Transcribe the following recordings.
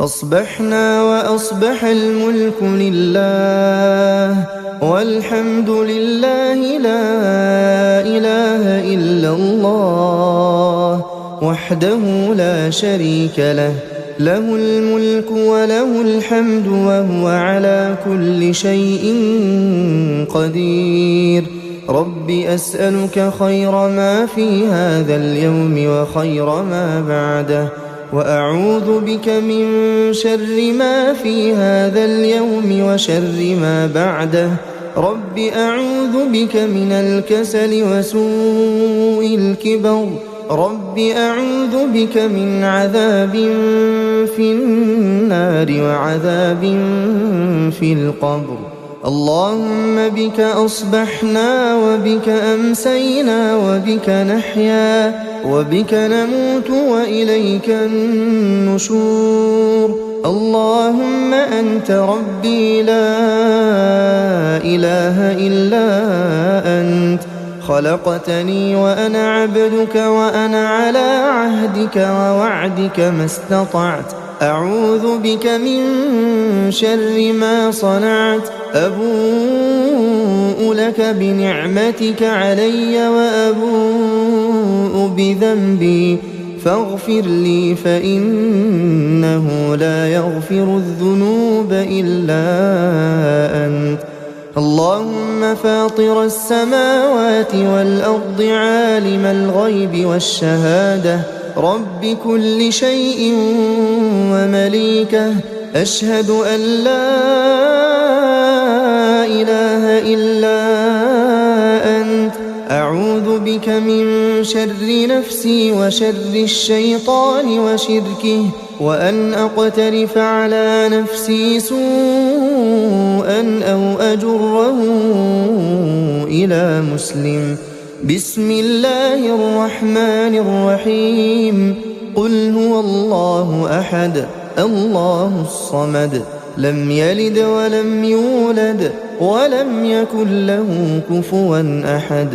أصبحنا وأصبح الملك لله والحمد لله لا إله إلا الله وحده لا شريك له، له الملك وله الحمد وهو على كل شيء قدير. رب أسألك خير ما في هذا اليوم وخير ما بعده، وأعوذ بك من شر ما في هذا اليوم وشر ما بعده. رب أعوذ بك من الكسل وسوء الكبر. رب أعوذ بك من عذاب في النار وعذاب في القبر. اللهم بك أصبحنا وبك أمسينا وبك نحيا وبك نموت وإليك النشور. اللهم أنت ربي لا إله إلا أنت، خلقتني وأنا عبدك وأنا على عهدك ووعدك ما استطعت. أعوذ بك من شر ما صنعت. أبوء لك بنعمتك علي وأبوء بذنبي فاغفر لي فإنه لا يغفر الذنوب إلا أنت. اللهم فاطر السماوات والأرض عالم الغيب والشهادة رب كل شيء ومليكه، أشهد أن لا إله إلا أنت. أعوذ بك من شر نفسي وشر الشيطان وشركه، وأن أقترف على نفسي سوءا أو أجره إلى مسلم. بسم الله الرحمن الرحيم. قل هو الله أحد الله الصمد لم يلد ولم يولد ولم يكن له كفوا أحد.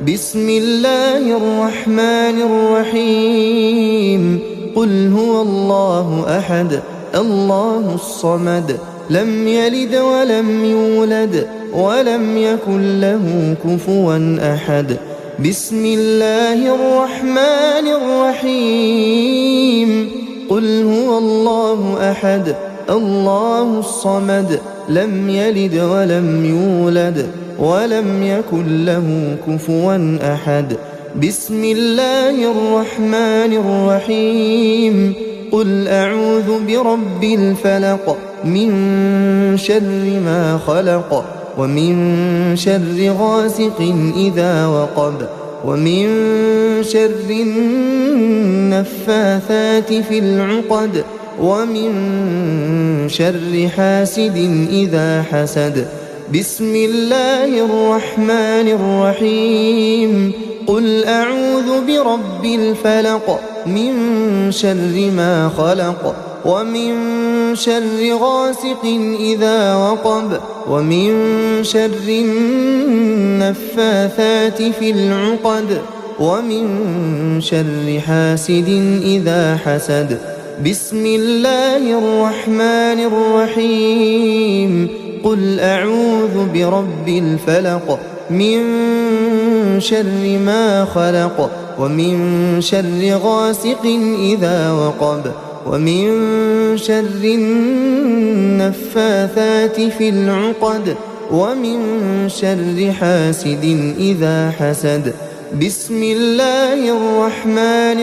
بسم الله الرحمن الرحيم. قل هو الله أحد الله الصمد لم يلد ولم يولد ولم يكن له كفوا أحد. بسم الله الرحمن الرحيم. قل هو الله أحد الله الصمد لم يلد ولم يولد ولم يكن له كفوا أحد. بسم الله الرحمن الرحيم. قل أعوذ برب الفلق من شر ما خلق ومن شر غاسق إذا وقب ومن شر النفاثات في العقد ومن شر حاسد إذا حسد. بسم الله الرحمن الرحيم. قل أعوذ برب الفلق من شر ما خلق ومن شر غاسق إذا وقب ومن شر النفاثات في العقد ومن شر حاسد إذا حسد. بسم الله الرحمن الرحيم. قل أعوذ برب الفلق من شر ما خلق ومن شر غاسق إذا وقب ومن شر النفاثات في العقد ومن شر حاسد إذا حسد. بسم الله الرحمن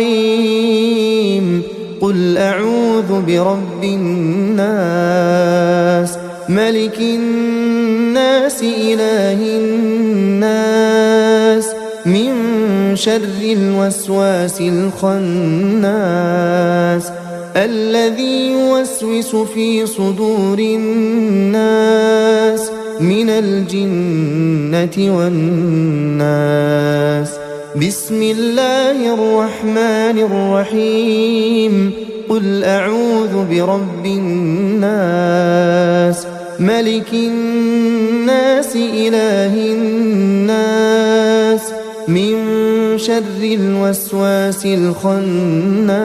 الرحيم. قل أعوذ برب الناس ملك الناس إله الناس من شر الوسواس الخناس الذي يوسوس في صدور الناس من الجنة والناس. بسم الله الرحمن الرحيم. قل أعوذ برب الناس ملك الناس إله الناس من شر الوسواس الخناس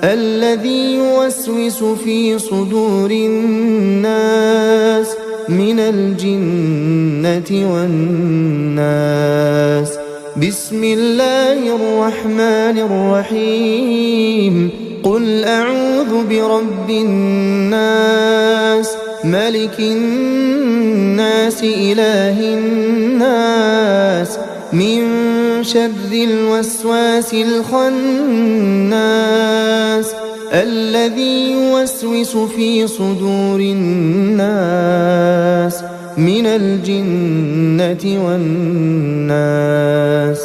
الذي يوسوس في صدور الناس من الجنة والناس. بسم الله الرحمن الرحيم. قل أعوذ برب الناس ملك الناس إله الناس من شر الوسواس الخناس الذي يوسوس في صدور الناس من الجنة والناس.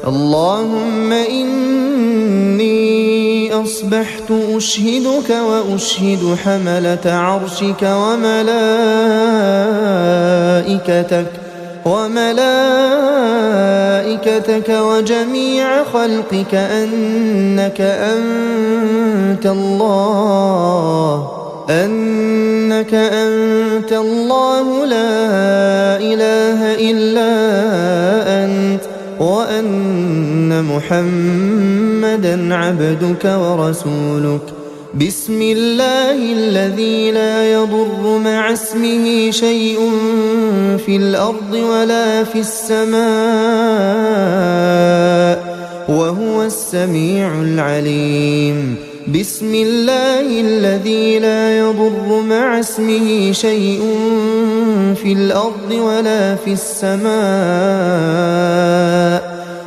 اللهم إني أصبحت أشهدك وأشهد حملة عرشك وملائكتك وجميع خلقك أنك أنت الله لا إله إلا أنت وأن محمدا عبدك ورسولك. بسم الله الذي لا يضر مع اسمه شيء في الأرض ولا في السماء وهو السميع العليم. بسم الله الذي لا يضر مع اسمه شيء في الأرض ولا في السماء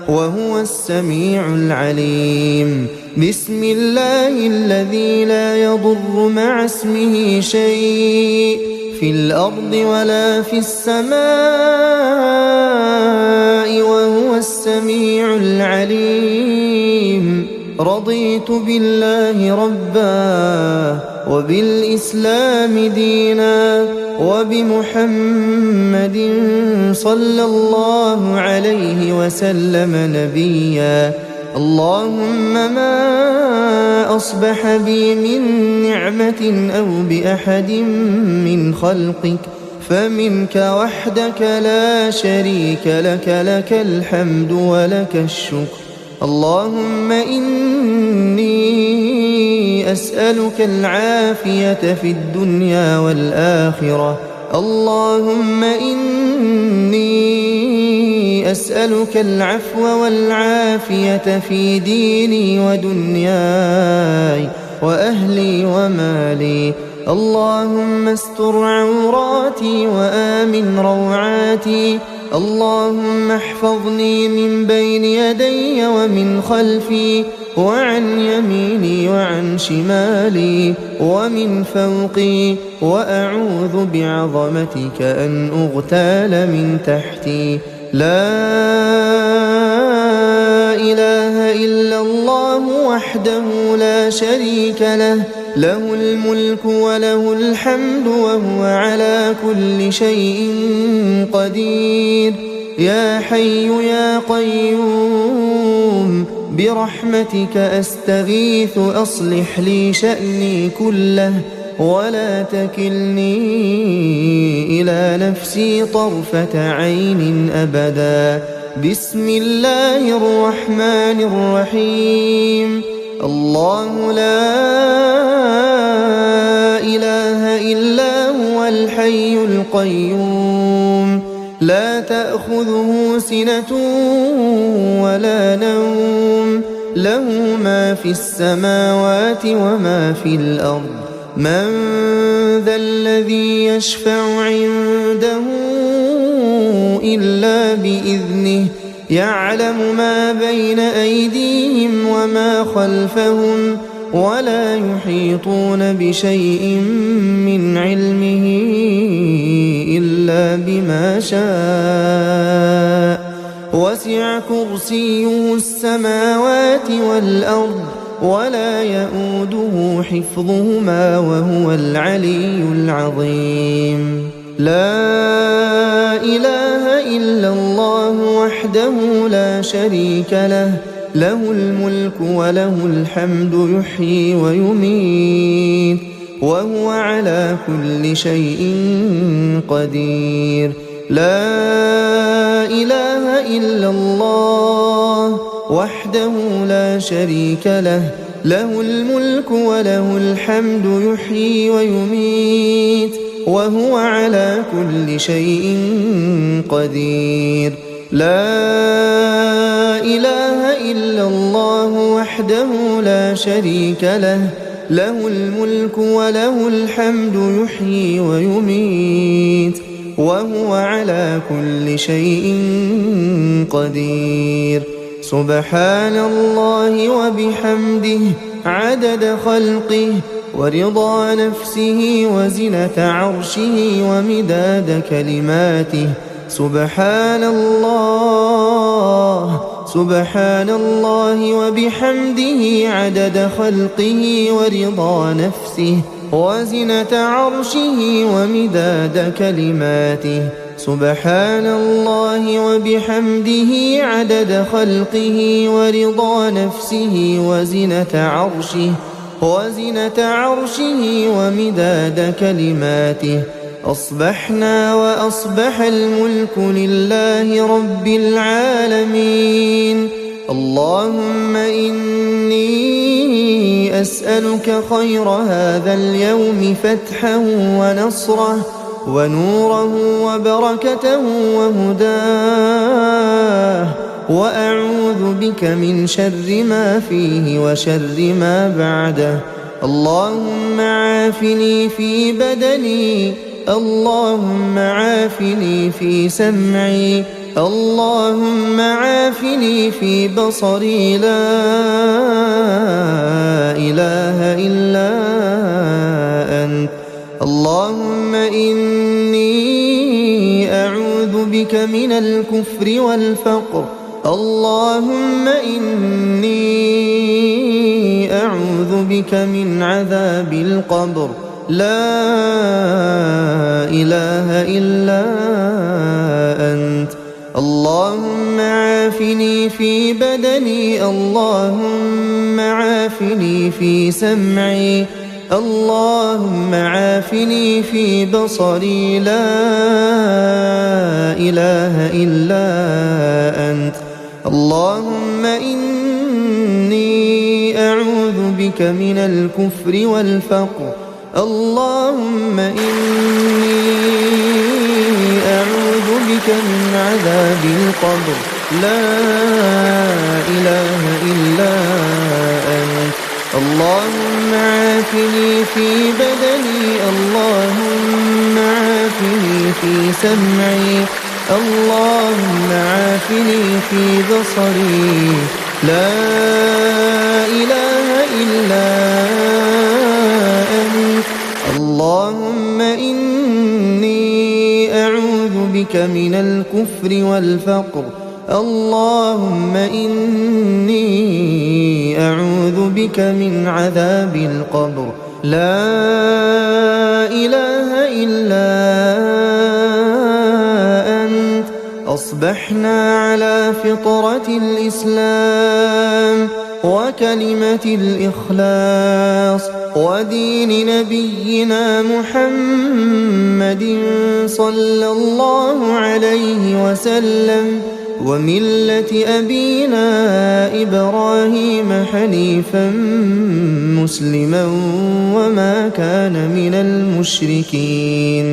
وهو السميع العليم. بسم الله الذي لا يضر مع اسمه شيء في الأرض ولا في السماء وهو السميع العليم. رضيت بالله ربا وبالإسلام دينا وبمحمد صلى الله عليه وسلم نبيا. اللهم ما أصبح بي من نعمة أو بأحد من خلقك فمنك وحدك لا شريك لك، لك الحمد ولك الشكر. اللهم إني أسألك العافية في الدنيا والآخرة. اللهم إني أسألك العفو والعافية في ديني ودنياي وأهلي ومالي. اللهم استر عوراتي وآمن روعاتي. اللهم احفظني من بين يدي ومن خلفي وعن يميني وعن شمالي ومن فوقي، وأعوذ بعظمتك أن أغتال من تحتي. لا إله إلا الله وحده لا شريك له، له الملك وله الحمد وهو على كل شيء قدير. يا حي يا قيوم برحمتك أستغيث أصلح لي شأني كله ولا تكلني إلى نفسي طرفة عين أبدا. بسم الله الرحمن الرحيم. الله لا إله إلا هو الحي القيوم لا تأخذه سنة ولا نوم، له ما في السماوات وما في الأرض. من ذا الذي يشفع عنده إلا بإذنه، يعلم ما بين أيديهم وما خلفهم ولا يحيطون بشيء من علمه إلا بما شاء. وسع كرسيه السماوات والأرض ولا يؤوده حفظهما وهو العلي العظيم. لا إله إلا الله وحده لا شريك له، له الملك وله الحمد يحيي ويميت وهو على كل شيء قدير. لا إله إلا الله وحده لا شريك له، له الملك وله الحمد يحيي ويميت وهو على كل شيء قدير. لا إله إلا الله وحده لا شريك له، له الملك وله الحمد يحيي ويميت وهو على كل شيء قدير. سبحان الله وبحمده عدد خلقه ورضا نفسه وزنة عرشه ومداد كلماته. سبحان الله وبحمده عدد خلقه ورضا نفسه وزنة عرشه ومداد كلماته. سبحان الله وبحمده عدد خلقه ورضا نفسه وزنة عرشه ومداد كلماته. أصبحنا وأصبح الملك لله رب العالمين. اللهم إني أسألك خير هذا اليوم فتحه ونصره ونوره وبركته وهداه، وأعوذ بك من شر ما فيه وشر ما بعده. اللهم عافني في بدني، اللهم عافني في سمعي، اللهم عافني في بصري. لا إله إلا أنت. اللهم إني أعوذ بك من الكفر والفقر. اللهم إني أعوذ بك من عذاب القبر. لا إله إلا أنت. اللهم عافني في بدني، اللهم عافني في سمعي، اللهم عافني في بصري. لا إله إلا أنت. اللهم إني أعوذ بك من الكفر والفقر. اللهم إني أعوذ بك من عذاب القبر. لا إله إلا أنت. اللهم عافني في بدني، اللهم عافني في سمعي، اللهم عافني في بصري. لا إله إلا أنت. اللهم إني أعوذ بك من الكفر والفقر. اللهم إني أعوذ بك من عذاب القبر. لا إله إلا أنت. أصبحنا على فطرة الإسلام وكلمة الإخلاص ودين نبينا محمد صلى الله عليه وسلم وملة أبينا إبراهيم حنيفا مسلما وما كان من المشركين.